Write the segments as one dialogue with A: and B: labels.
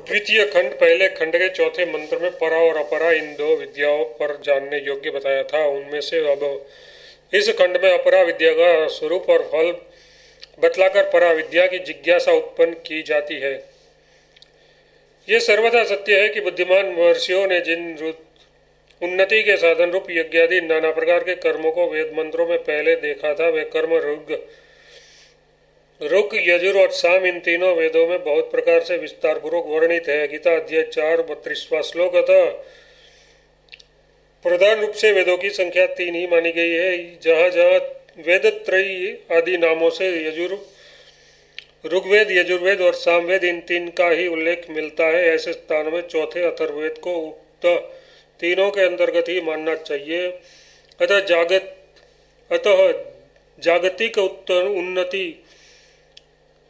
A: द्वितीय खंड पहले खंड के चौथे मंत्र में परा और अपरा इन दो विद्याओं पर जानने योग्य बताया था। उनमें से अब इस खंड में अपरा विद्या का स्वरूप और फल बतलाकर परा विद्या की जिज्ञासा उत्पन्न की जाती है। ये सर्वथा सत्य है कि बुद्धिमान महर्षियों ने जिन उन्नति के साधन रूप यज्ञादि नाना प्रकार के कर्मों को वेद मंत्रों में पहले देखा था, वे कर्म ऋक यजुर और साम इन तीनों वेदों में बहुत प्रकार से विस्तार पूर्वक वर्णित है। गीता अध्याय 4 32वां श्लोक। अतः प्रधान रूप से वेदों की संख्या 3 ही मानी गई है। जहाँ जहाँ वेदत्रयी आदि नामों से ऋग्वेद, यजुर्वेद और सामवेद इन तीन का ही उल्लेख मिलता है, ऐसे स्थानों में चौथे अथर्ववेद को उक्त तीनों के अंतर्गत ही मानना चाहिए। अतः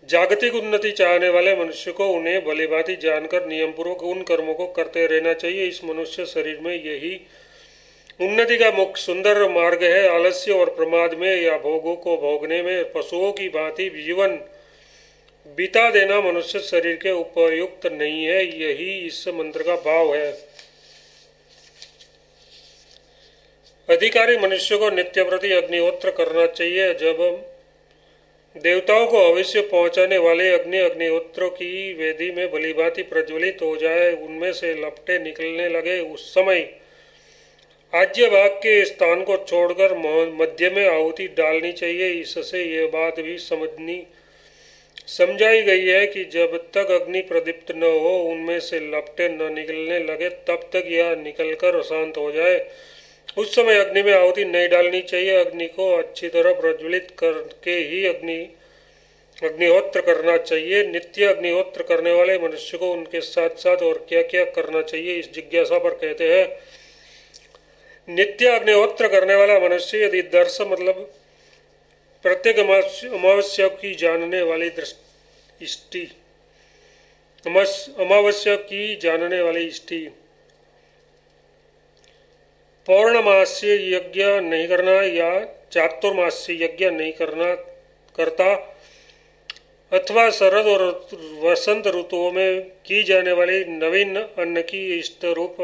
A: जागतिक उन्नति चाहने वाले मनुष्य को उन्हें भलीभांति जानकर नियम पूर्वक उन कर्मों को करते रहना चाहिए। इस मनुष्य शरीर में यही उन्नति का मुख्य सुंदर मार्ग है। आलस्य और प्रमाद में या भोगों को भोगने में पशुओं की भांति जीवन बिता देना मनुष्य शरीर के उपयुक्त नहीं है। यही इस मंत्र का भाव है। अधिकारी मनुष्य को नित्य प्रति अग्निहोत्र करना चाहिए। जब देवताओं को भविष्य पहुंचाने वाले अग्निहोत्रों की वेदी में भलीभांति प्रज्वलित हो जाए, उनमें से लपटें निकलने लगे, उस समय आज्य भाग के स्थान को छोड़कर मध्य में आहुति डालनी चाहिए। इससे यह बात भी समझाई गई है कि जब तक अग्नि प्रदीप्त न हो, उनमें से लपटें न निकलने लगे, तब तक यह निकलकर शांत हो जाए, उस समय अग्नि में आहुति नहीं डालनी चाहिए। अग्नि को अच्छी तरह प्रज्वलित करके ही अग्निहोत्र करना चाहिए। नित्य अग्निहोत्र करने वाले मनुष्य को उनके साथ साथ और क्या क्या करना चाहिए, इस जिज्ञासा पर कहते हैं। नित्य अग्निहोत्र करने वाला मनुष्य यदि दर्श मतलब प्रत्येक अमावस्या की जानने वाली इष्टि पौर्णमास्य यज्ञ नहीं करना या चातुर्मास्य यज्ञ नहीं करता अथवा शरद और वसंत ऋतुओं में की जाने वाली नवीन अन्न की इष्ट रूप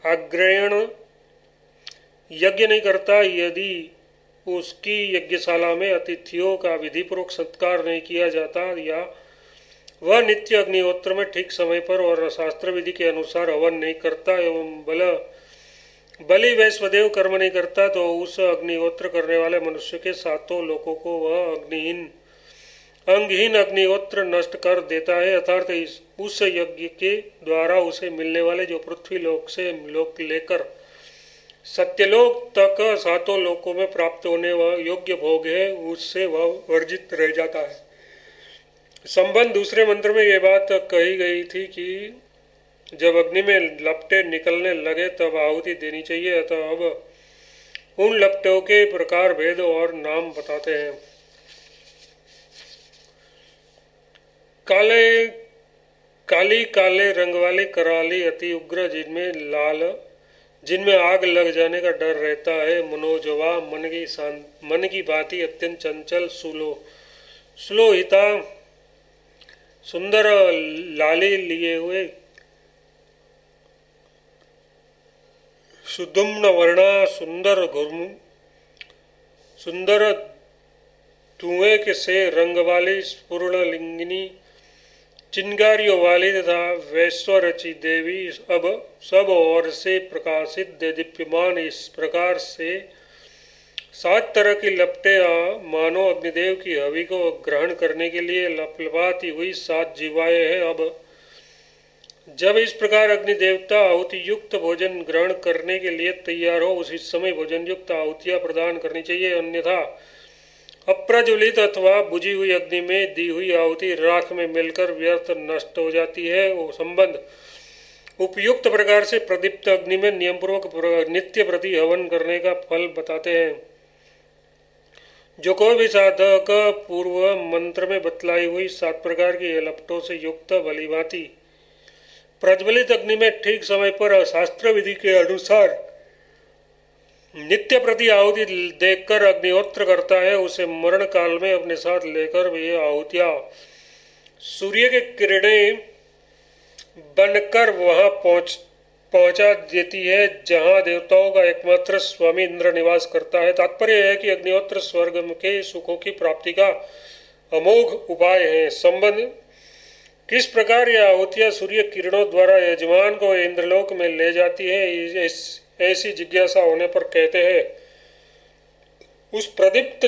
A: अग्रहण यज्ञ नहीं करता, यदि उसकी यज्ञशाला में अतिथियों का विधिपूर्वक सत्कार नहीं किया जाता या वह नित्य अग्निहोत्र में ठीक समय पर और शास्त्र विधि के अनुसार हवन नहीं करता एवं बलि वैश्वदेव कर्म नहीं करता, तो उस अग्निहोत्र करने वाले मनुष्य के सातों लोकों को वह अंगहीन अग्निहोत्र नष्ट कर देता है। अर्थात उस यज्ञ के द्वारा उसे मिलने वाले जो पृथ्वी लोक से लोक लेकर सत्यलोक तक सातों लोकों में प्राप्त होने वह योग्य भोग है, उससे वह वर्जित रह जाता है। संबंध दूसरे मंत्र में यह बात कही गई थी कि जब अग्नि में लपटें निकलने लगे तब आहुति देनी चाहिए। अतः अब उन लपटों के प्रकार, भेद और नाम बताते हैं। काले रंग वाली कराली अति उग्र, जिनमें आग लग जाने का डर रहता है। मनोजवा मन की भांति अत्यंत चंचल, सुलोहिता, सुंदर लाली लिए हुए, सुदुम्न वर्णा, सुंदर धुएं के से रंग वाली पूर्ण लिंगिनी, चिंगारियों वाली तथा वैश्वरची देवी, अब सब ओर से प्रकाशित दीप्यमान, इस प्रकार से 7 तरह की लपटें मानो अग्निदेव की हवि को ग्रहण करने के लिए लपलपाती हुई 7 जीवाएं हैं। अब जब इस प्रकार अग्निदेवता आहुति युक्त भोजन ग्रहण करने के लिए तैयार हो, उसी समय भोजन युक्त आहुतियां प्रदान करनी चाहिए, अन्यथा अप्रज्वलित अथवा बुझी हुई अग्नि में दी हुई आहुति राख में मिलकर व्यर्थ नष्ट हो जाती है। वो संबंध उपयुक्त प्रकार से प्रदीप्त अग्नि में नियम पूर्वक नित्य प्रति हवन करने का फल बताते हैं। जो कोई भी साधक पूर्व मंत्र में बतलाई हुई 7 प्रकार की लपटों से युक्त भलीभांति प्रज्वलित अग्नि में ठीक समय पर शास्त्र विधि के अनुसार नित्य प्रति आहुति देखकर अग्निहोत्र करता है, उसे मरण काल में अपने साथ लेकर वे आहुतियां सूर्य के किरणें बनकर वहां पहुंचा देती है जहां देवताओं का एकमात्र स्वामी इंद्र निवास करता है। तात्पर्य है कि अग्निहोत्र स्वर्ग के सुखों की प्राप्ति का अमोघ उपाय है। संबंध किस प्रकार यह आहुतियां सूर्य किरणों द्वारा यजमान को इंद्रलोक में ले जाती है, ऐसी जिज्ञासा होने पर कहते हैं उस प्रदीप्त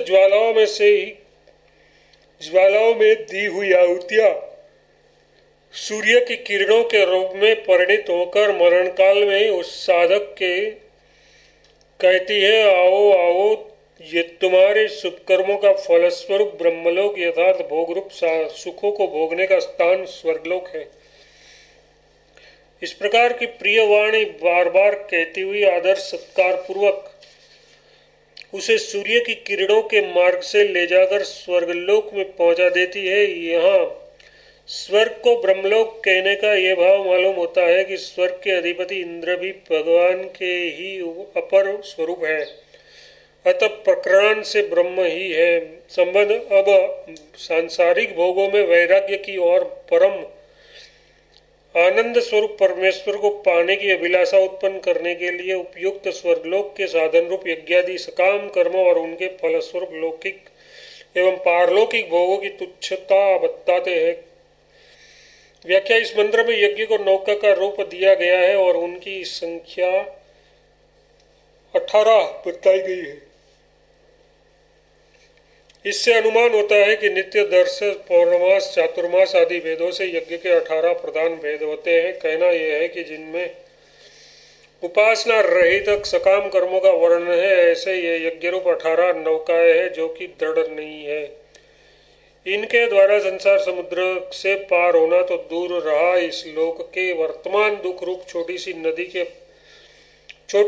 A: ज्वालाओं में दी हुई आहुतियां सूर्य की किरणों के रूप में परिणित होकर मरण काल में उस साधक के कहती है, आओ आओ, ये तुम्हारे शुभ कर्मों का फलस्वरूप ब्रह्मलोक यथार्थ भोग रूप सुखों को भोगने का स्थान स्वर्गलोक है। इस प्रकार की प्रिय वाणी बार बार कहती हुई आदर सत्कार पूर्वक उसे सूर्य की किरणों के मार्ग से ले जाकर स्वर्गलोक में पहुंचा देती है। यहाँ स्वर्ग को ब्रह्मलोक कहने का यह भाव मालूम होता है कि स्वर्ग के अधिपति इंद्र भी भगवान के ही अपर स्वरूप है, अतः प्रकरण से ब्रह्म ही है। संबंध अब सांसारिक भोगों में वैराग्य की और परम आनंद स्वरूप परमेश्वर को पाने की अभिलाषा उत्पन्न करने के लिए उपयुक्त स्वर्गलोक के साधन रूप यज्ञादि सकाम कर्मों और उनके फलस्वरूप लौकिक एवं पारलौकिक भोगों की तुच्छता बताते हैं। व्याख्या इस मंत्र में यज्ञ को नौका का रूप दिया गया है और उनकी संख्या 18 बताई गई है। इससे अनुमान होता है कि नित्य दर्श, पौर्णमास, चातुर्मास आदि भेदों से यज्ञ के 18 प्रधान भेद होते हैं। कहना यह है कि जिनमें उपासना रहित सकाम कर्मों का वर्णन है, ऐसे ये यज्ञ रूप 18 नौकाएं हैं जो कि दृढ़ नहीं है। इनके द्वारा संसार समुद्र से पार होना तो दूर रहा, इस लोक के वर्तमान दुख रूप छोटी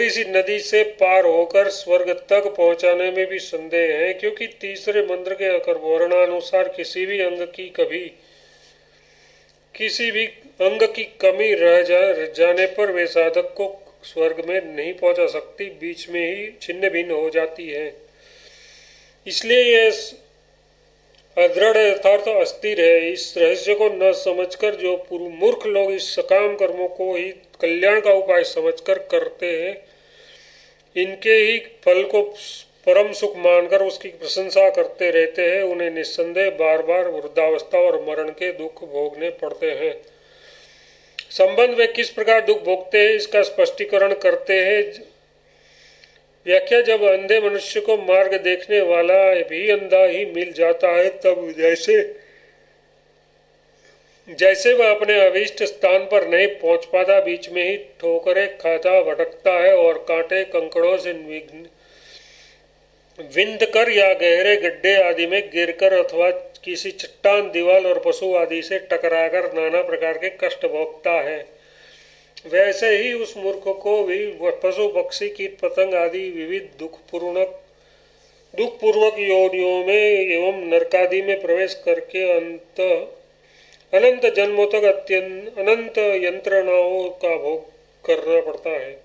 A: सी नदी से पार होकर स्वर्ग तक पहुंचाने में भी संदेह है, क्योंकि तीसरे मंत्र के वर्णानुसार किसी भी अंग की कमी रह जाने पर वे साधक को स्वर्ग में नहीं पहुंचा सकती, बीच में ही छिन्न भिन्न हो जाती है। इसलिए यह अदृढ़ अर्थात अस्थिर है। इस रहस्य को न समझकर जो मूर्ख लोग इस सकाम कर्मों को ही कल्याण का उपाय समझकर करते हैं, इनके ही फल को परम सुख मानकर उसकी प्रशंसा करते रहते हैं, उन्हें निस्संदेह बार बार वृद्धावस्था और मरण के दुख भोगने पड़ते हैं। संबंध वे किस प्रकार दुख भोगते हैं इसका स्पष्टीकरण करते हैं। व्याख्या जब अंधे मनुष्य को मार्ग देखने वाला भी अंधा ही मिल जाता है, तब जैसे वह अपने अभीष्ट स्थान पर नहीं पहुंच पाता, बीच में ही ठोकरें खाता भटकता है और कांटे कंकड़ों से विंध कर या गहरे गड्ढे आदि में गिरकर अथवा किसी चट्टान, दीवार और पशु आदि से टकराकर नाना प्रकार के कष्ट भोगता है, वैसे ही उस मूर्ख को भी पशु पक्षी कीट पतंग आदि विविध दुखपूर्वक योनियों में एवं नरकादि में प्रवेश करके अनंत जन्मों तक अनंत यंत्रणाओं का भोग करना पड़ता है।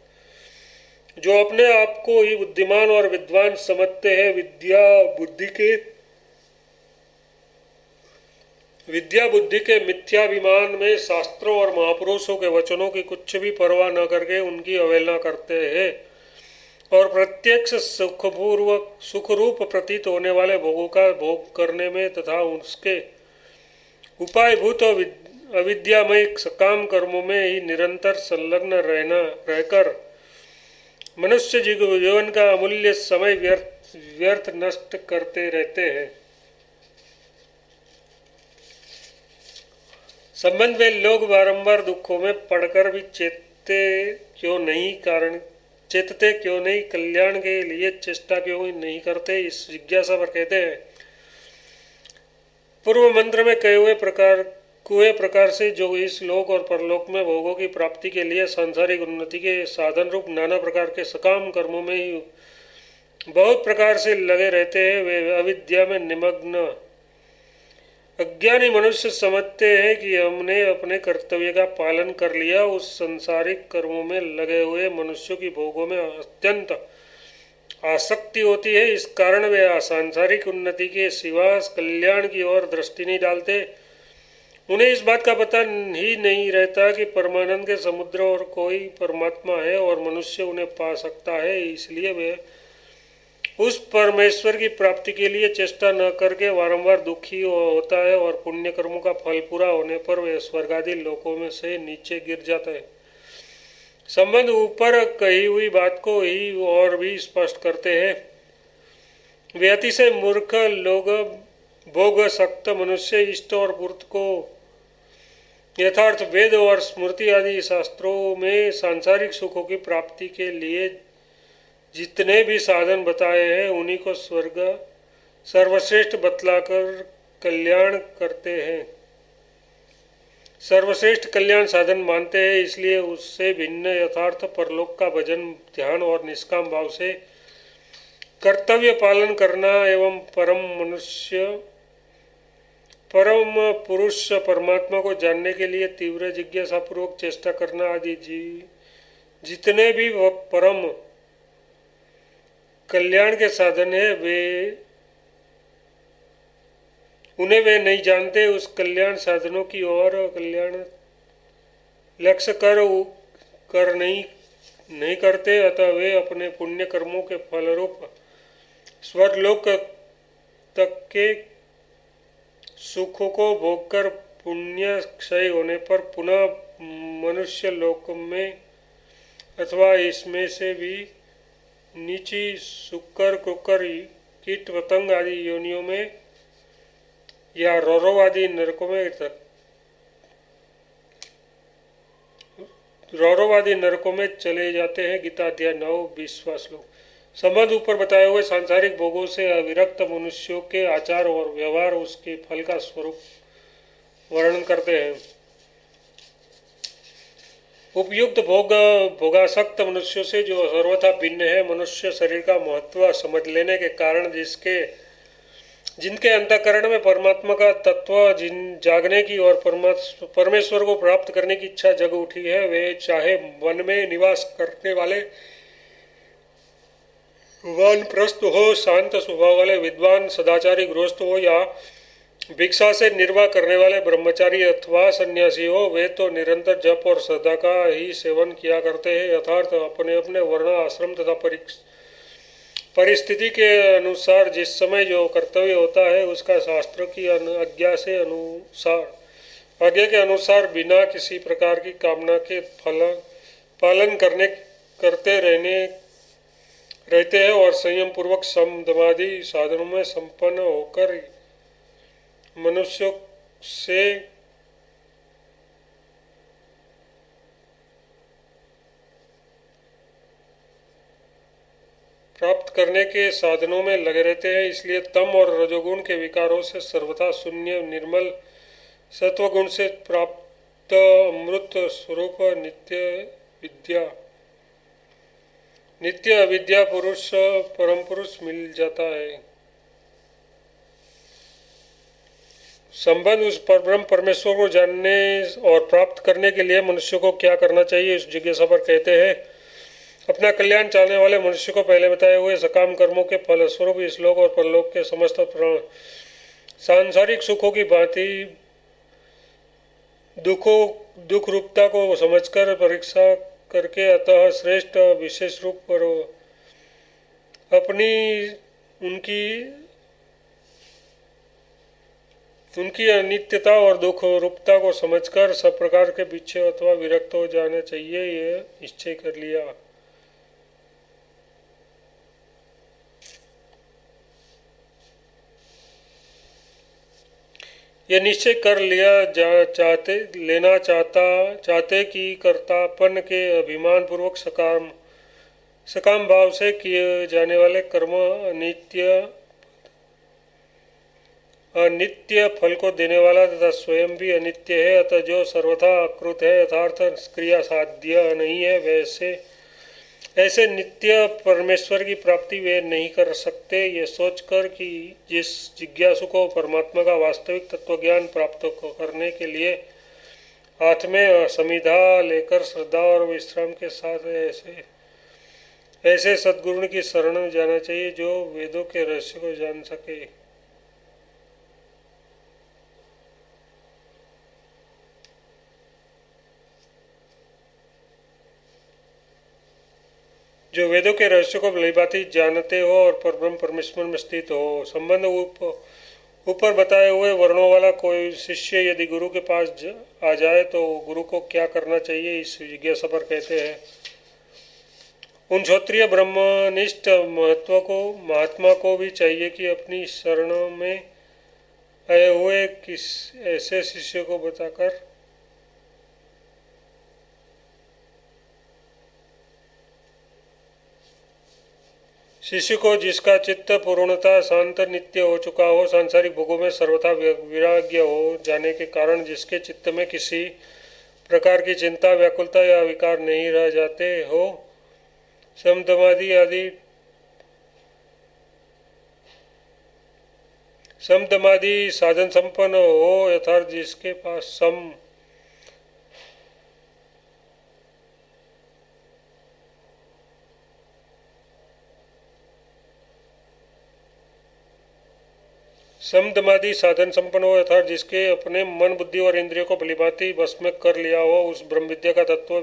A: जो अपने आप को ही बुद्धिमान और विद्वान समझते हैं, विद्या बुद्धि के मिथ्याभिमान में शास्त्रों और महापुरुषों के वचनों की कुछ भी परवाह न करके उनकी अवहेलना करते हैं और प्रत्यक्ष सुखरूप प्रतीत होने वाले भोगों का भोग करने में तथा उसके उपायभूत अविद्यामय सकाम कर्मों में ही निरंतर संलग्न रहकर मनुष्य जीवन का अमूल्य समय व्यर्थ नष्ट करते रहते हैं। संबंध में लोग बारंबार दुखों में पड़कर भी चेतते क्यों नहीं, कल्याण के लिए चेष्टा क्यों नहीं करते, इस जिज्ञासा पर कहते हैं पूर्व मंत्र में कहे हुए प्रकार से जो इस लोक और परलोक में भोगों की प्राप्ति के लिए सांसारिक उन्नति के साधन रूप नाना प्रकार के सकाम कर्मों में ही बहुत प्रकार से लगे रहते हैं, वे अविद्या में निमग्न अज्ञानी मनुष्य समझते हैं कि हमने अपने कर्तव्य का पालन कर लिया। उस सांसारिक कर्मों में लगे हुए मनुष्यों की भोगों में अत्यंत आसक्ति होती है। इस कारण वे सांसारिक उन्नति के सिवा कल्याण की ओर दृष्टि नहीं डालते उन्हें इस बात का पता ही नहीं रहता कि परमानंद के समुद्र और कोई परमात्मा है और मनुष्य उन्हें पा सकता है, इसलिए वे उस परमेश्वर की प्राप्ति के लिए चेष्टा न करके वारंवार दुखी होता है और पुण्य कर्मों का फल पूरा होने पर वे स्वर्गादि लोकों में से नीचे गिर जाता है। संबंध ऊपर कही हुई बात को ही और भी स्पष्ट करते हैं। वे अतिशय मूर्ख लोग, भोग सक्त मनुष्य इष्ट और पूर्त को यथार्थ वेद और स्मृति आदि शास्त्रों में सांसारिक सुखों की प्राप्ति के लिए जितने भी साधन बताए हैं उन्हीं को स्वर्ग सर्वश्रेष्ठ बतलाकर कल्याण करते हैं, सर्वश्रेष्ठ कल्याण साधन मानते हैं। इसलिए उससे भिन्न यथार्थ परलोक का भजन, ध्यान और निष्काम भाव से कर्तव्य पालन करना एवं परम पुरुष परमात्मा को जानने के लिए तीव्र जिज्ञासा पूर्वक चेष्टा करना आदि जितने भी परम कल्याण के साधन है उन्हें वे नहीं जानते। उस कल्याण साधनों की ओर कल्याण लक्ष्य कर नहीं करते, अतः वे अपने पुण्य कर्मों के फलरूप स्वर्गलोक तक के सुखों को भोगकर पुण्य क्षय होने पर पुनः मनुष्य लोक में अथवा इसमें से भी नीची शुक्र कुकर कीट पतंग आदि योनियों में या रौरव आदि नरकों में चले जाते हैं। गीता अध्याय 9:20 श्लोक। संबंध ऊपर बताए हुए सांसारिक भोगों से अविरक्त मनुष्यों के आचार और व्यवहार उसके फल का स्वरूप वर्णन करते हैं। उपयुक्त भोगासक्त मनुष्यों से जो सर्वथा भिन्न है, मनुष्य शरीर का महत्व समझ लेने के कारण जिनके अंतःकरण में परमात्मा का तत्व जागने की और परमेश्वर को प्राप्त करने की इच्छा जग उठी है, वे चाहे वन में निवास करने वाले वानप्रस्थ हो, शांत स्वभाव वाले विद्वान सदाचारी गृहस्थ हो या भिक्षा से निर्वाह करने वाले ब्रह्मचारी अथवा सन्यासी हो, वे तो निरंतर जप और श्रद्धा का ही सेवन किया करते हैं। यथार्थ अपने अपने वर्ण, आश्रम तथा परिस्थिति के अनुसार जिस समय जो कर्तव्य होता है उसका शास्त्र की आज्ञा के अनुसार बिना किसी प्रकार की कामना के पालन करते रहते हैं और संयम पूर्वक सम दमादि साधनों में संपन्न होकर मनुष्यों से प्राप्त करने के साधनों में लगे रहते हैं। इसलिए तम और रजोगुण के विकारों से सर्वथा शून्य निर्मल सत्वगुण से प्राप्त अमृत स्वरूप नित्य अविद्या पुरुष परम पुरुष मिल जाता है। संबंध उस परब्रह्म परमेश्वर को जानने और प्राप्त करने के लिए मनुष्य को क्या करना चाहिए, इस जिज्ञासा पर कहते हैं। अपना कल्याण चाहने वाले मनुष्य को पहले बताए हुए सकाम कर्मों के फलस्वरूप इस लोक और परलोक के समस्त सांसारिक सुखों की भांति दुख रूपता को समझकर परीक्षा करके अतः श्रेष्ठ विशेष रूप पर अपनी उनकी अनित्यता और दुख रूपता को समझकर सब प्रकार के पीछे अथवा विरक्त हो जाना चाहिए, ये निश्चय कर लिया। ये निश्चय कर लिया चाहते कि कर्तापन के अभिमान पूर्वक सकाम भाव से किए जाने वाले कर्म अनित्य फल को देने वाला तथा स्वयं भी अनित्य है, अतः जो सर्वथा अकृत है, यथार्थ क्रिया साध्य नहीं है, ऐसे नित्य परमेश्वर की प्राप्ति वे नहीं कर सकते। ये सोचकर कि जिस जिज्ञासु को परमात्मा का वास्तविक तत्वज्ञान प्राप्त करने के लिए हाथ में समिधा लेकर श्रद्धा और विश्राम के साथ ऐसे सद्गुरु की शरण में जाना चाहिए जो वेदों के रहस्य को जान सके। जो वेदों के रहस्य को भलीभांति जानते हो और परब्रह्म परमेश्वर में स्थित हो। संबंध ऊपर बताए हुए वर्णों वाला कोई शिष्य यदि गुरु के पास आ जाए तो गुरु को क्या करना चाहिए, इस जिज्ञासा पर कहते हैं। उन क्षत्रिय ब्रह्मनिष्ठ महात्मा को भी चाहिए कि अपनी शरण में आए हुए किस ऐसे शिष्य को बताकर शिष्य को जिसका चित्त पूर्णता शांत नित्य हो चुका हो, सांसारिक भोगों में सर्वथा विराग्य हो जाने के कारण जिसके चित्त में किसी प्रकार की चिंता, व्याकुलता या विकार नहीं रह जाते हो, समदमादि साधन संपन्न हो, यथार्थ जिसके पास समदमादि साधन संपन्न हो, अर्थात जिसके अपने मन बुद्धि और इंद्रियों को भलीभांति वश में कर लिया हो, उस ब्रह्म विद्या का तत्व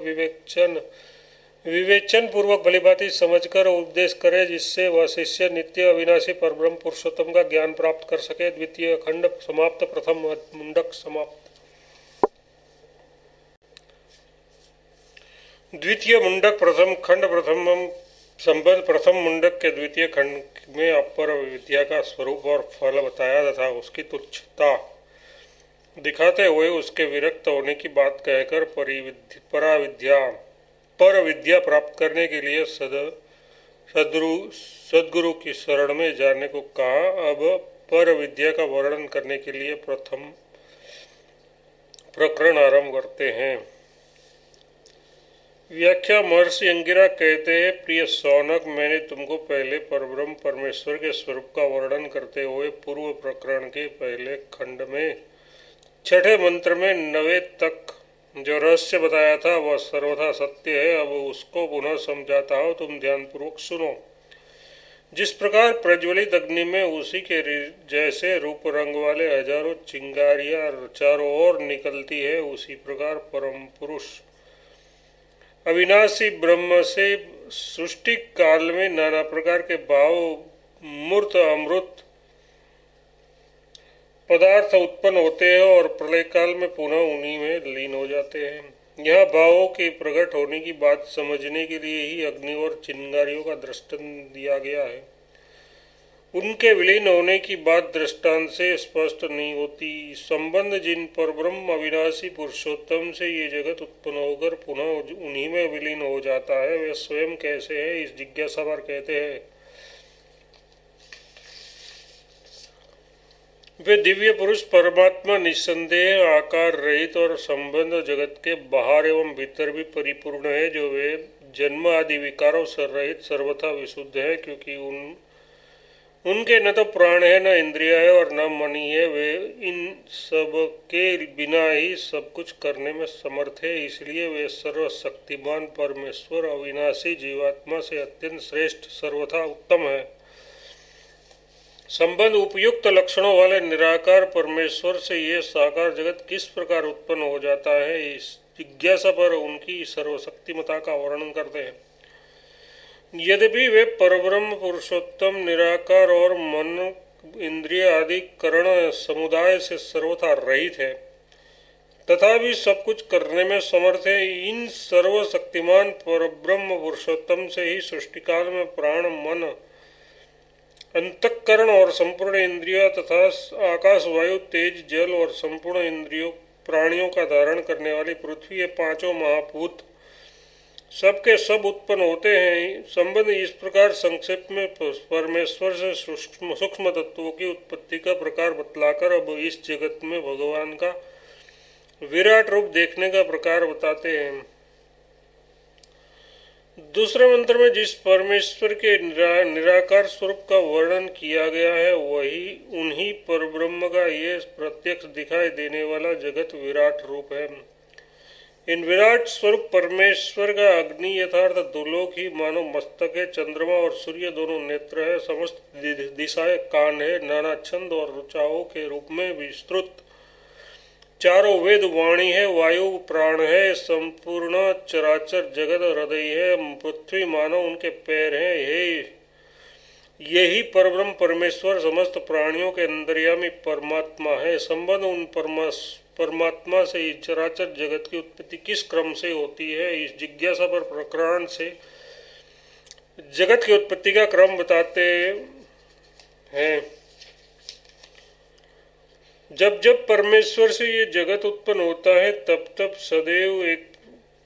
A: विवेचन पूर्वक भलीभांति समझकर उपदेश करे, जिससे वह शिष्य नित्य अविनाशी परब्रह्म पुरुषोत्तम का ज्ञान प्राप्त कर सके। द्वितीय खंड समाप्त। प्रथम मुंडक समाप्त। द्वितीय मुंडक प्रथम खंड संबंध प्रथम मुंडक के द्वितीय खंड में अपर विद्या का स्वरूप और फल बताया तथा उसकी तुच्छता दिखाते हुए उसके विरक्त होने की बात कहकर पर विद्या प्राप्त करने के लिए सद्गुरु की शरण में जाने को कहा। अब पर विद्या का वर्णन करने के लिए प्रथम प्रकरण आरंभ करते हैं। व्याख्या। महर्षि अंगिरा कहते हैं, प्रिय सौनक, मैंने तुमको पहले परब्रह्म परमेश्वर के स्वरूप का वर्णन करते हुए पूर्व प्रकरण के पहले खंड में छठे मंत्र में 9वें तक जो रहस्य बताया था वह सर्वथा सत्य है। अब उसको पुनः समझाता हूँ, तुम ध्यानपूर्वक सुनो। जिस प्रकार प्रज्वलित अग्नि में उसी के जैसे रूप रंग वाले हजारों चिंगारियां चारों ओर निकलती है, उसी प्रकार परम पुरुष अविनाशी ब्रह्म से सृष्टि काल में नाना प्रकार के भाव मूर्त अमृत पदार्थ उत्पन्न होते हैं और प्रलय काल में पुनः उन्हीं में लीन हो जाते हैं। यह भावों के प्रकट होने की बात समझने के लिए ही अग्नि और चिंगारियों का दृष्टांत दिया गया है। उनके विलीन होने की बात दृष्टांत से स्पष्ट नहीं होती। संबंध जिन परब्रह्म अविनाशी पुरुषोत्तम से ये जगत उत्पन्न होकर पुनः उन्हीं में विलीन हो जाता है, वे स्वयं कैसे है, इस जिज्ञासा पर कहते हैं। वे दिव्य पुरुष परमात्मा निस्संदेह आकार रहित और संबंध जगत के बाहर एवं भीतर भी परिपूर्ण है, जो वे जन्म आदि विकारों से रहित सर्वथा विशुद्ध है, क्योंकि उनके न तो प्राण है, न इंद्रिया है और न मणि है। वे इन सब के बिना ही सब कुछ करने में समर्थ है, इसलिए वे सर्वशक्तिमान परमेश्वर अविनाशी जीवात्मा से अत्यंत श्रेष्ठ सर्वथा उत्तम है। संबंध उपयुक्त लक्षणों वाले निराकार परमेश्वर से ये साकार जगत किस प्रकार उत्पन्न हो जाता है, इस जिज्ञासा पर उनकी सर्वशक्तिमता का वर्णन करते हैं। यद्यपि वे परब्रह्म पुरुषोत्तम निराकार और मन इंद्रिय आदि करण समुदाय से सर्वथा रहित है, तथापि सब कुछ करने में समर्थ है। इन सर्वशक्तिमान परब्रह्म पुरुषोत्तम से ही सृष्टिकाल में प्राण, मन, अंतःकरण और संपूर्ण इंद्रियों तथा आकाश, वायु, तेज, जल और संपूर्ण इंद्रियों प्राणियों का धारण करने वाली पृथ्वी, ये पांचों महाभूत सबके सब उत्पन्न होते हैं। संबंध इस प्रकार संक्षेप में परमेश्वर से सूक्ष्म तत्वों की उत्पत्ति का प्रकार बतलाकर अब इस जगत में भगवान का विराट रूप देखने का प्रकार बताते हैं। दूसरे मंत्र में जिस परमेश्वर के निराकार स्वरूप का वर्णन किया गया है, वही उन्हीं परब्रह्म का ये प्रत्यक्ष दिखाई देने वाला जगत विराट रूप है। इन विराट स्वरूप परमेश्वर का अग्नि यथार्थ दुलोक ही मानो मस्तक है, चंद्रमा और सूर्य दोनों नेत्र है, समस्त दिशाएं कान है, नाना छंद और रुचाओं के रूप में विस्तृत चारों वेद वाणी है, वायु प्राण है, संपूर्ण चराचर जगत हृदय है, पृथ्वी मानव उनके पैर हैं। यही परब्रह्म परमेश्वर समस्त प्राणियों के अंतर्यामी परमात्मा है। संबंध उन परमात्मा से इस चराचर जगत की उत्पत्ति किस क्रम से होती है, इस जिज्ञासा पर प्रकरण से जगत की उत्पत्ति का क्रम बताते हैं। जब जब परमेश्वर से ये जगत उत्पन्न होता है तब तब सदैव एक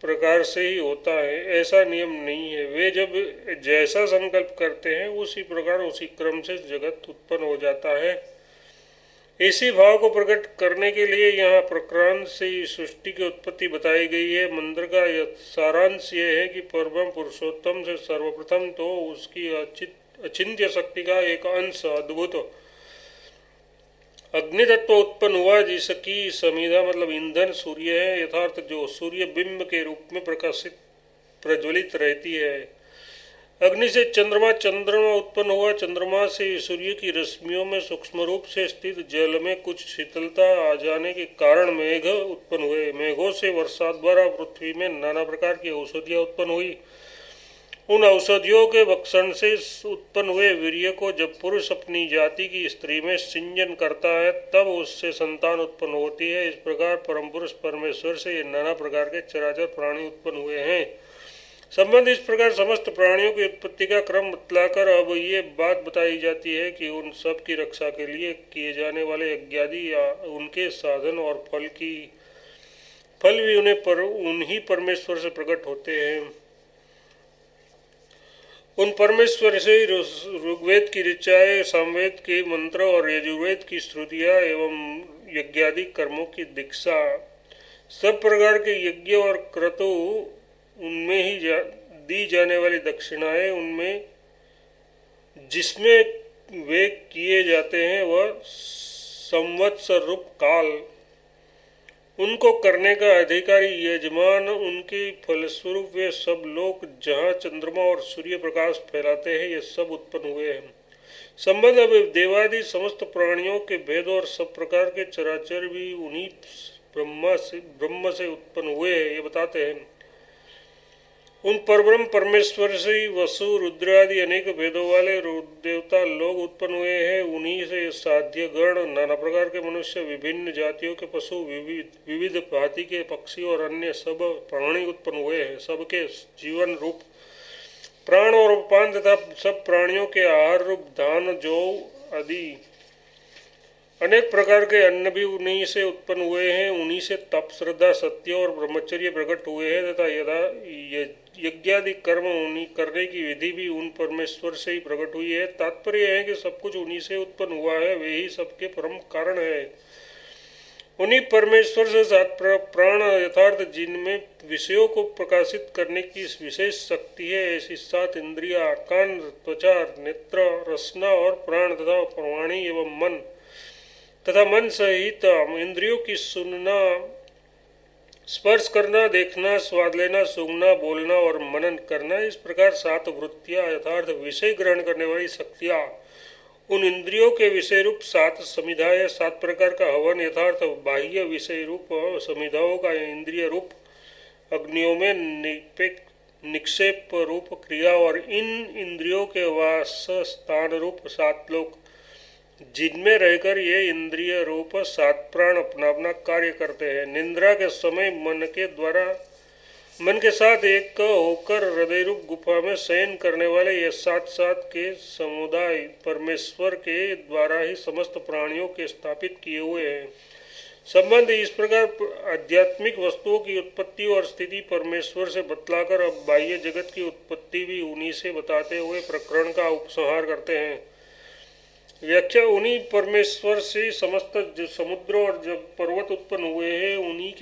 A: प्रकार से ही होता है, ऐसा नियम नहीं है। वे जब जैसा संकल्प करते हैं उसी प्रकार उसी क्रम से जगत उत्पन्न हो जाता है। इसी भाव को प्रकट करने के लिए यहाँ प्रकरण से सृष्टि की उत्पत्ति बताई गई है। मंत्र का सारांश यह है कि परब्रह्म पुरुषोत्तम से सर्वप्रथम तो उसकी अचिंत्य शक्ति का एक अंश अद्भुत अग्नि तत्व उत्पन्न हुआ, जिसकी समिधा मतलब ईंधन सूर्य है, यथार्थ जो सूर्य बिंब के रूप में प्रकाशित प्रज्वलित रहती है। अग्नि से चंद्रमा, चंद्रमा उत्पन्न हुआ, चंद्रमा से सूर्य की रश्मियों में सूक्ष्म रूप से स्थित जल में कुछ शीतलता आ जाने के कारण मेघ उत्पन्न हुए। मेघों से वर्षा द्वारा पृथ्वी में नाना प्रकार की औषधियाँ उत्पन्न हुई। उन औषधियों के भक्षण से उत्पन्न हुए वीर्य को जब पुरुष अपनी जाति की स्त्री में सिंचन करता है तब उससे संतान उत्पन्न होती है। इस प्रकार परम पुरुष परमेश्वर से नाना प्रकार के चराचर प्राणी उत्पन्न हुए हैं। संबंध इस प्रकार समस्त प्राणियों की उत्पत्ति का क्रम बतलाकर अब ये बात बताई जाती है कि उन सब की रक्षा के लिए किए जाने वाले यज्ञादि या उनके साधन और फल भी उन्हीं परमेश्वर से प्रकट होते हैं। उन परमेश्वर से ऋग्वेद की ऋचाएं, सामवेद के मंत्र और यजुर्वेद की श्रुतियाँ एवं यज्ञादि कर्मों की दीक्षा, सब प्रकार के यज्ञ और क्रतु, उनमें ही दी जाने वाली दक्षिणाएं, उनमें जिसमें वे किए जाते हैं वह संवत्सर रूप काल, उनको करने का अधिकारी यजमान, उनके फलस्वरूप वे सब लोग जहाँ चंद्रमा और सूर्य प्रकाश फैलाते हैं, ये सब उत्पन्न हुए हैं। संबंध अब देवादि समस्त प्राणियों के भेद और सब प्रकार के चराचर भी उन्हीं ब्रह्म से उत्पन्न हुए हैं, ये बताते हैं। उन परब्रह्म परमेश्वर से ही वसु, रुद्र आदि अनेक भेदों वाले देवता लोग उत्पन्न हुए हैं। उन्हीं से साध्य गण, नाना प्रकार के मनुष्य, विभिन्न जातियों के पशु, विविध भांति के पक्षी और अन्य सब प्राणी उत्पन्न हुए हैं। सबके जीवन रूप प्राण और उपान तथा सब प्राणियों के आहार रूप धान, जौ आदि अनेक प्रकार के अन्न भी उन्हीं से उत्पन्न हुए हैं। उन्हीं से तप, श्रद्धा, सत्य और ब्रह्मचर्य प्रकट हुए हैं तथा यज्ञादि कर्म उन्हीं करने की विधि भी उन परमेश्वर से ही प्रकट हुई है। तात्पर्य है कि सब कुछ उन्हीं से उत्पन्न हुआ है, वे ही सबके परम कारण है। उन्हीं परमेश्वर से सात प्राण यथार्थ, जिनमें विषयों को प्रकाशित करने की विशेष शक्ति है, ऐसी सात इंद्रिया, कान, त्वचा, नेत्र, रसना और प्राण तथा वाणी एवं मन तथा मन सहित इंद्रियों की सुनना, स्पर्श करना, देखना, स्वाद लेना, सूंघना, बोलना और मनन करना, इस प्रकार सात वृत्तियाँ यथार्थ विषय ग्रहण करने वाली शक्तियाँ, उन इंद्रियों के विषय रूप सात समिधाएं, सात प्रकार का हवन यथार्थ बाह्य विषय रूप समिधाओं का इंद्रिय रूप अग्नियों में निक्षेप रूप क्रिया और इन इंद्रियों के वास स्थान रूप सात लोक, जिनमें रहकर ये इंद्रिय रूप सात प्राण अपना अपना कार्य करते हैं। निद्रा के समय मन के साथ एक होकर हृदय रूप गुफा में शयन करने वाले ये सात के समुदाय परमेश्वर के द्वारा ही समस्त प्राणियों के स्थापित किए हुए हैं। संबंध इस प्रकार आध्यात्मिक वस्तुओं की उत्पत्ति और स्थिति परमेश्वर से बतलाकर अब बाह्य जगत की उत्पत्ति भी उन्हीं से बताते हुए प्रकरण का उपसंहार करते हैं। व्याख्या, उन्हीं परमेश्वर से समस्त समुद्र और जब पर्वत उत्पन्न हुए हैं, उन्हीं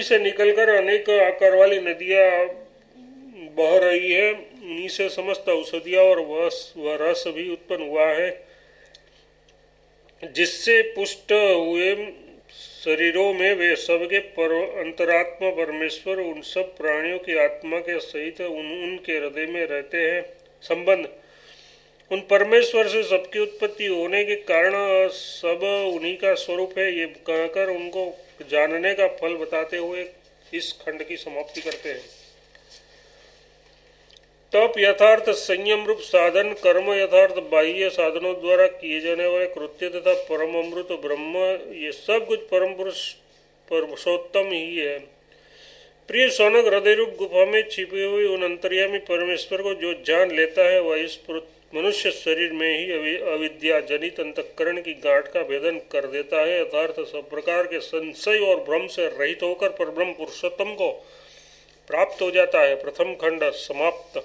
A: से निकलकर अनेक आकार वाली नदियाँ बह रही है। उन्हीं से समस्त औषधियाँ और वह रस भी उत्पन्न हुआ है, जिससे पुष्ट हुए शरीरों में वे सबके अंतरात्मा परमेश्वर उन सब प्राणियों की आत्मा के सहित उनके हृदय में रहते हैं। संबंध, उन परमेश्वर से सबकी उत्पत्ति होने के कारण सब उन्हीं का स्वरूप है, ये कहकर उनको जानने का फल बताते हुए इस खंड की समाप्ति करते हैं। तप यथार्थ संयम रूप साधन, कर्म यथार्थ बाह्य साधनों द्वारा किए जाने वाले कृत्य तथा परम अमृत ब्रह्म, ये सब कुछ परम पुरुष पुरुषोत्तम ही है। प्रिय सौनक, हृदय रूप गुफा में छिपी हुई उन अंतर्यामी परमेश्वर को जो जान लेता है वह इस मनुष्य शरीर में ही अविद्या जनित अंतःकरण की गांठ का भेदन कर देता है। यथार्थ सब प्रकार के संशय और भ्रम से रहित होकर परब्रह्म पुरुषोत्तम को प्राप्त हो जाता है। प्रथम खंड समाप्त।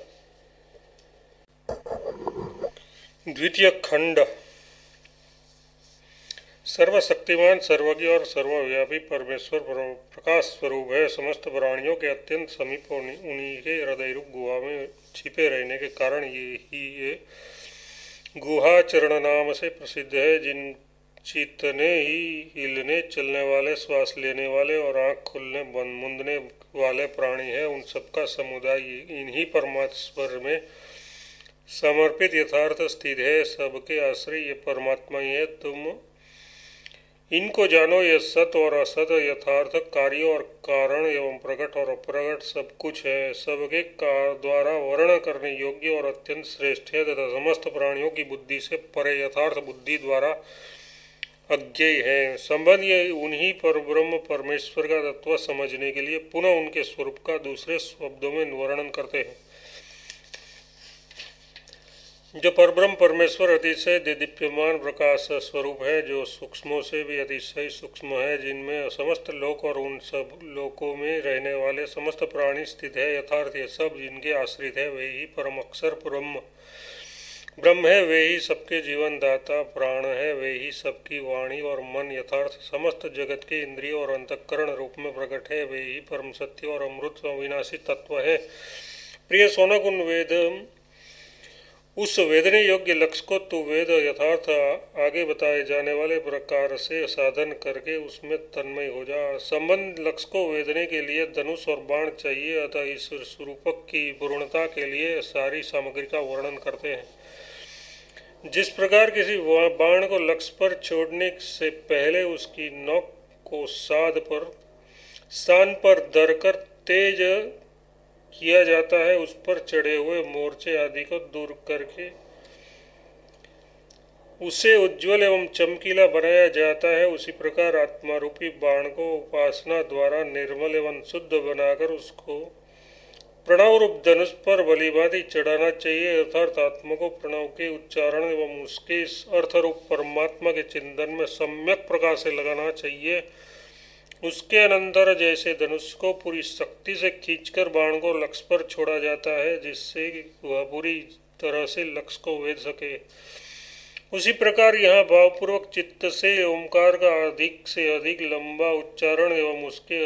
A: द्वितीय खंड। सर्वशक्तिमान, सर्वज्ञ और सर्वव्यापी परमेश्वर प्रकाश स्वरूप है। समस्त प्राणियों के अत्यंत समीप उन्हीं के हृदय रूप गुहा में छिपे रहने के कारण ये गुहा चरण नाम से प्रसिद्ध है। जिन चीतने ही हिलने चलने वाले, श्वास लेने वाले और आँख खुलने मुंदने वाले प्राणी है, उन सबका समुदाय इन्हीं परमेश्वर में समर्पित यथार्थ स्थित है। सबके आश्रय ये परमात्मा ही है। तुम इनको जानो, ये सत और असत, यथार्थ, कार्य और कारण एवं प्रकट और अप्रकट सब कुछ है। सबके द्वारा वर्ण करने योग्य और अत्यंत श्रेष्ठ है तथा समस्त प्राणियों की बुद्धि से परे यथार्थ बुद्धि द्वारा अज्ञेय है। संबंध ये उन्हीं पर ब्रह्म परमेश्वर का तत्व समझने के लिए पुनः उनके स्वरूप का दूसरे शब्दों में वर्णन करते हैं। जो परब्रह्म परमेश्वर अतिशय दीप्यमान प्रकाश स्वरूप है, जो सूक्ष्मों से भी अतिशय सूक्ष्म है, जिनमें समस्त लोक और उन सब लोकों में रहने वाले समस्त प्राणी स्थित है। यथार्थ ये सब जिनके आश्रित है वे ही परम अक्षर ब्रह्म है, वे ही सबके जीवन दाता प्राण है, वे ही सबकी वाणी और मन यथार्थ समस्त जगत के इंद्रिय और अंतःकरण रूप में प्रकट है, वे ही परम सत्य और अमृत अविनाशी तत्व है। प्रिय सौनक, उस वेदने योग्य लक्ष्य को तू वेद यथार्थ आगे बताए जाने वाले प्रकार से साधन करके उसमें तन्मय हो जा। संबंध लक्ष्य को वेदने के लिए धनुष और बाण चाहिए, अतः इस स्वरूपक की पूर्णता के लिए सारी सामग्री का वर्णन करते हैं। जिस प्रकार किसी बाण को लक्ष्य पर छोड़ने से पहले उसकी नोक को स्थान पर धरकर तेज किया जाता है, उस पर चढ़े हुए मोर्चे आदि को दूर करके उसे उज्ज्वल एवं चमकीला बनाया जाता है, उसी प्रकार आत्मा रूपी बाण को उपासना द्वारा निर्मल एवं शुद्ध बनाकर उसको प्रणव रूप धनुष पर भलीभांति चढ़ाना चाहिए। अर्थात आत्मा को प्रणव के उच्चारण एवं उसके अर्थ रूप परमात्मा के चिंतन में सम्यक प्रकार से लगाना चाहिए। उसके अनंतर जैसे धनुष को पूरी शक्ति से खींचकर बाण को लक्ष्य पर छोड़ा जाता है, जिससे वह पूरी तरह से लक्ष्य को वेध सके, उसी प्रकार यहाँ भावपूर्वक चित्त से ओंकार का अधिक से अधिक लंबा उच्चारण एवं उसके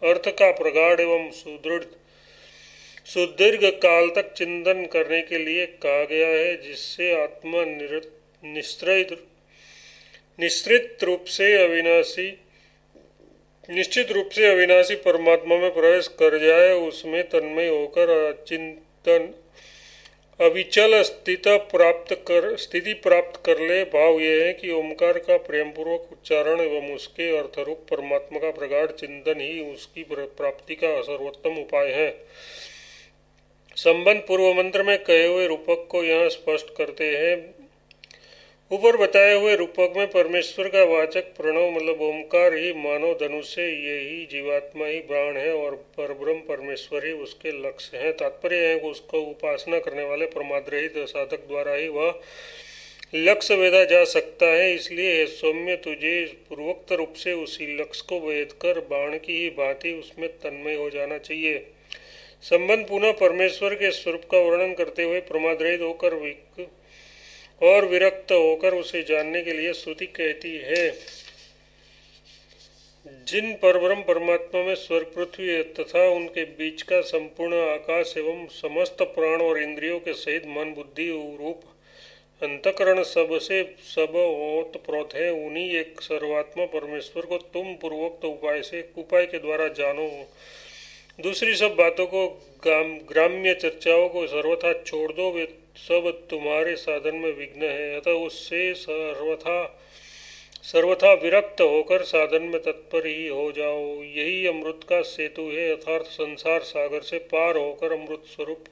A: अर्थ का प्रगाढ़ एवं सुदीर्घ काल तक चिंतन करने के लिए कहा गया है, जिससे आत्मा निश्चित रूप से अविनाशी परमात्मा में प्रवेश कर जाए, उसमें तन्मय होकर चिंतन अविचल स्थिति प्राप्त कर ले। भाव यह है कि ओंकार का प्रेम पूर्वक उच्चारण एवं उसके अर्थरूप परमात्मा का प्रगाढ़ चिंतन ही उसकी प्राप्ति का सर्वोत्तम उपाय है। संबंध पूर्व मंत्र में कहे हुए रूपक को यहाँ स्पष्ट करते हैं। ऊपर बताए हुए रूपक में परमेश्वर का वाचक प्रणव मतलब ओंकार ही मानव धनुष है, यही जीवात्मा ही प्राण है और परब्रह्म परमेश्वर ही उसके लक्ष्य है। तात्पर्य है कि उसको उपासना करने वाले प्रमादरहित साधक द्वारा ही वह लक्ष्य वेदा जा सकता है। इसलिए सौम्य तुझे पूर्वोक्त रूप से उसी लक्ष्य को वेद कर बाण की ही भांति उसमें तन्मय हो जाना चाहिए। संबंध पुनः परमेश्वर के स्वरूप का वर्णन करते हुए प्रमादरहित होकर और विरक्त होकर उसे जानने के लिए श्रुति कहती है। जिन परब्रह्म परमात्मा में स्वर्ग पृथ्वी तथा उनके बीच का संपूर्ण आकाश एवं समस्त प्राण और इंद्रियों के सहित मन बुद्धि रूप अंतकरण सबसे सब ओतप्रोत है, उन्हीं एक सर्वात्मा परमेश्वर को तुम पूर्वोक्त उपाय के द्वारा जानो। दूसरी सब बातों को ग्राम्य चर्चाओं को सर्वथा छोड़ दो। वे सब तुम्हारे साधन में विघ्न है, अतः उससे सर्वथा विरक्त होकर साधन में तत्पर ही हो जाओ। यही अमृत का सेतु है, अर्थात संसार सागर से पार होकर अमृत स्वरूप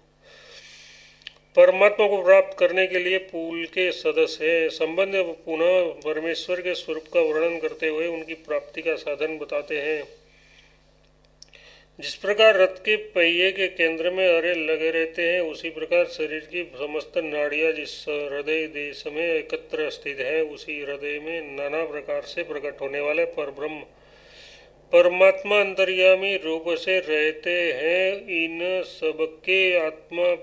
A: परमात्मा को प्राप्त करने के लिए पुल के सदस्य है। संबंध पुनः परमेश्वर के स्वरूप का वर्णन करते हुए उनकी प्राप्ति का साधन बताते हैं। जिस प्रकार रथ के पहिए के केंद्र में अरे लगे रहते हैं, उसी प्रकार शरीर की समस्त नाड़ियां जिस हृदय देश में एकत्र स्थित है, उसी हृदय में नाना प्रकार से प्रकट होने वाले परब्रह्म परमात्मा अंतर्यामी रूप से रहते हैं। इन सबके आत्मा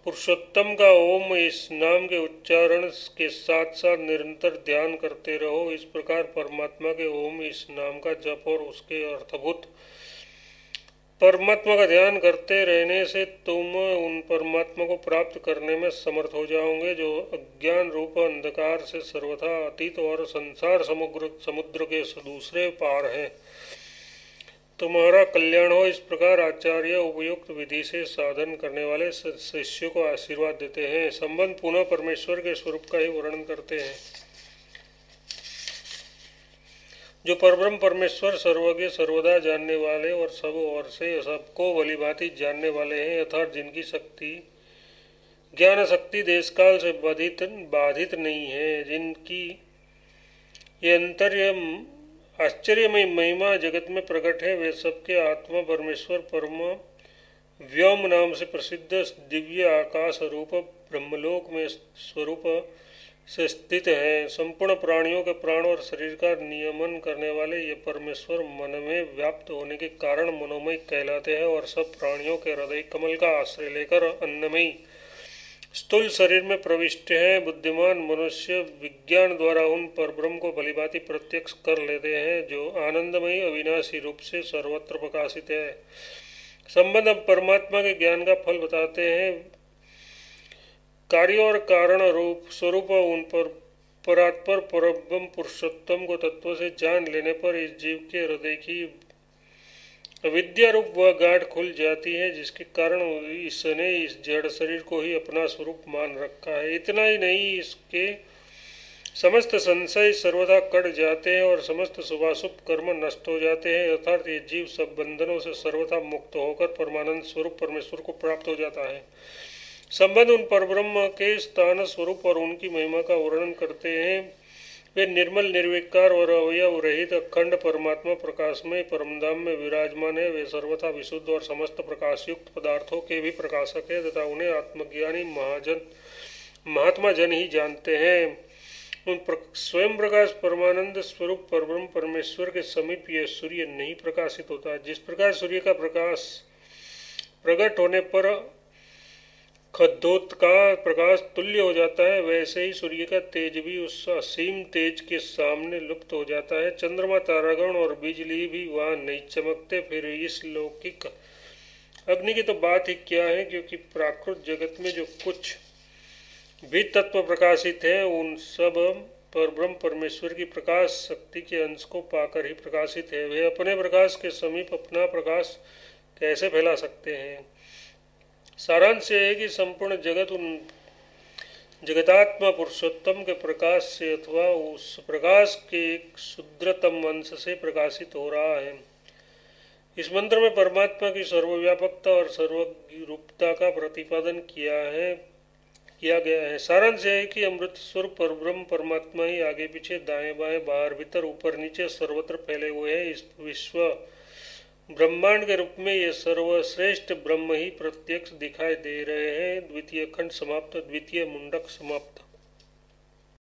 A: पुरुषोत्तम का ओम इस नाम के उच्चारण के साथ साथ निरंतर ध्यान करते रहो। इस प्रकार परमात्मा के ओम इस नाम का जप और उसके अर्थभूत परमात्मा का ध्यान करते रहने से तुम उन परमात्मा को प्राप्त करने में समर्थ हो जाओगे, जो अज्ञान रूप अंधकार से सर्वथा अतीत और संसार समुद्र के दूसरे पार है। तुम्हारा कल्याण हो। इस प्रकार आचार्य उपयुक्त विधि से साधन करने वाले शिष्यों को आशीर्वाद देते हैं। संबंध पुनः परमेश्वर के स्वरूप का ही वर्णन करते हैं। जो परब्रह्म परमेश्वर सर्वज्ञ सर्वदा जानने वाले और सब ओर से सबको भलीभांति जानने वाले हैं, अर्थात जिनकी शक्ति ज्ञान शक्ति देश काल से बाधित नहीं है, जिनकी ये अंतर्य आश्चर्यमय महिमा जगत में प्रकट है, वे सबके आत्मा परमेश्वर परम व्योम नाम से प्रसिद्ध दिव्य आकाश रूप ब्रह्मलोक में स्वरूप से स्थित है। संपूर्ण प्राणियों के प्राण और शरीर का नियमन करने वाले ये परमेश्वर मन में व्याप्त होने के कारण मनोमय कहलाते हैं और सब प्राणियों के हृदय कमल का आश्रय लेकर अन्नमयी स्थूल शरीर में प्रविष्ट है। बुद्धिमान मनुष्य विज्ञान द्वारा उन परब्रह्म को भलीभांति प्रत्यक्ष कर लेते हैं, जो आनंदमयी अविनाशी रूप से सर्वत्र प्रकाशित है। संबंध परमात्मा के ज्ञान का फल बताते हैं। कार्य और कारण रूप स्वरूप उन पर परात्पर परब्रह्म पुरुषोत्तम को तत्व से जान लेने पर इस जीव के हृदय की अविद्या रूप वह गांठ खुल जाती है, जिसके कारण इसने इस जड़ शरीर को ही अपना स्वरूप मान रखा है। इतना ही नहीं, इसके समस्त संशय सर्वदा कट जाते हैं और समस्त शुभाशुभ कर्म नष्ट हो जाते हैं, अर्थात ये जीव सब बंधनों से सर्वथा मुक्त होकर परमानंद स्वरूप परमेश्वर को प्राप्त हो जाता है। संबंध उन परब्रह्म के स्थान स्वरूप और उनकी महिमा का वर्णन करते हैं। वे निर्मल निर्विकार और अवयव रहित अखंड परमात्मा प्रकाशमय परमधाम में विराजमान है। वे सर्वथा विशुद्ध और समस्त प्रकाशयुक्त पदार्थों के भी प्रकाशक है तथा उन्हें आत्मज्ञानी महात्मा जन ही जानते हैं। उन स्वयं प्रकाश परमानंद स्वरूप परब्रह्म परमेश्वर के समीप यह सूर्य नहीं प्रकाशित होता। जिस प्रकार सूर्य का प्रकाश प्रकट होने पर खद्योत का प्रकाश तुल्य हो जाता है, वैसे ही सूर्य का तेज भी उस असीम तेज के सामने लुप्त हो जाता है। चंद्रमा तारागण और बिजली भी वहाँ नहीं चमकते। फिर इस लौकिक अग्नि की तो बात ही क्या है, क्योंकि प्राकृत जगत में जो कुछ भी तत्व प्रकाशित है उन सब परब्रह्म परमेश्वर की प्रकाश शक्ति के अंश को पाकर ही प्रकाशित है। वे अपने प्रकाश के समीप अपना प्रकाश कैसे फैला सकते हैं। सारांश यह है कि संपूर्ण जगत उन जगतात्मा पुरुषोत्तम के प्रकाश से अथवा उस प्रकाश के एक शुद्रतम अंश से प्रकाशित हो रहा है। इस मंत्र में परमात्मा की सर्वव्यापकता और सर्वरूपता का प्रतिपादन किया गया है। सारांश यह है कि अमृत स्वरूप परब्रह्म परमात्मा ही आगे पीछे दाएं बाएं बाहर भीतर ऊपर नीचे सर्वत्र फैले हुए हैं। इस विश्व ब्रह्मांड के रूप में ये सर्वश्रेष्ठ ब्रह्म ही प्रत्यक्ष दिखाई दे रहे हैं। द्वितीय खंड समाप्त। द्वितीय मुंडक समाप्त।